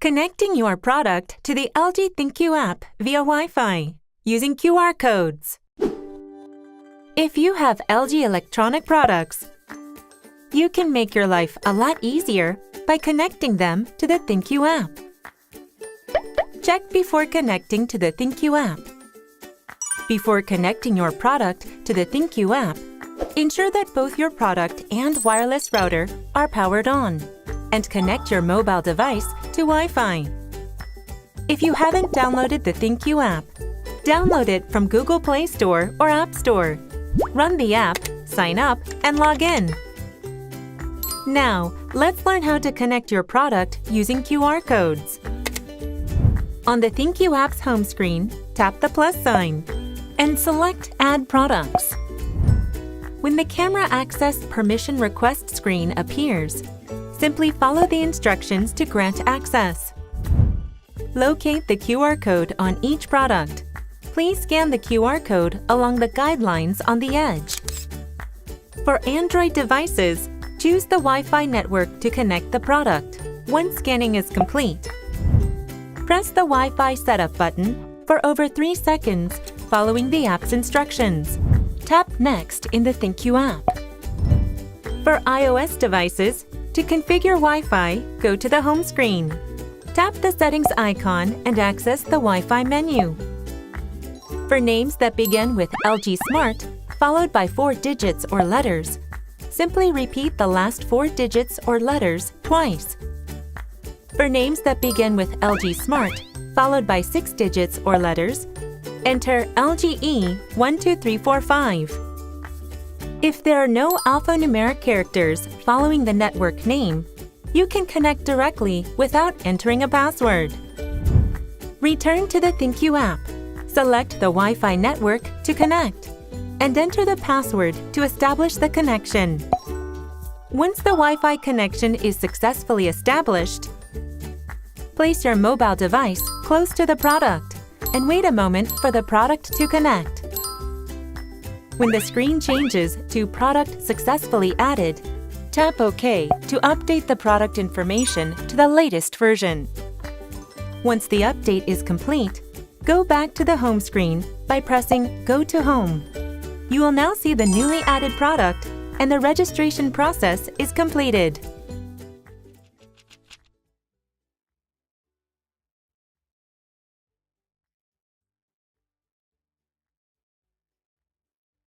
Connecting your product to the LG ThinQ app via Wi-Fi using QR codes. If you have LG electronic products, you can make your life a lot easier by connecting them to the ThinQ app. Check before connecting to the ThinQ app. Before connecting your product to the ThinQ app, ensure that both your product and wireless router are powered on, and connect your mobile device to Wi-Fi. If you haven't downloaded the ThinQ app, download it from Google Play Store or App Store. Run the app, sign up, and log in. Now, let's learn how to connect your product using QR codes. On the ThinQ app's home screen, tap the plus sign and select Add Products. When the Camera Access Permission Request screen appears, simply follow the instructions to grant access. Locate the QR code on each product. Please scan the QR code along the guidelines on the edge. For Android devices, choose the Wi-Fi network to connect the product. Once scanning is complete, press the Wi-Fi setup button for over 3 seconds following the app's instructions. Tap Next in the ThinQ app. For iOS devices, to configure Wi-Fi, go to the home screen. Tap the settings icon and access the Wi-Fi menu. For names that begin with LG Smart, followed by 4 digits or letters, simply repeat the last 4 digits or letters twice. For names that begin with LG Smart, followed by 6 digits or letters, enter LGE12345. If there are no alphanumeric characters following the network name, you can connect directly without entering a password. Return to the ThinQ app, select the Wi-Fi network to connect, and enter the password to establish the connection. Once the Wi-Fi connection is successfully established, place your mobile device close to the product and wait a moment for the product to connect. When the screen changes to Product Successfully Added, tap OK to update the product information to the latest version. Once the update is complete, go back to the home screen by pressing Go to Home. You will now see the newly added product, and the registration process is completed.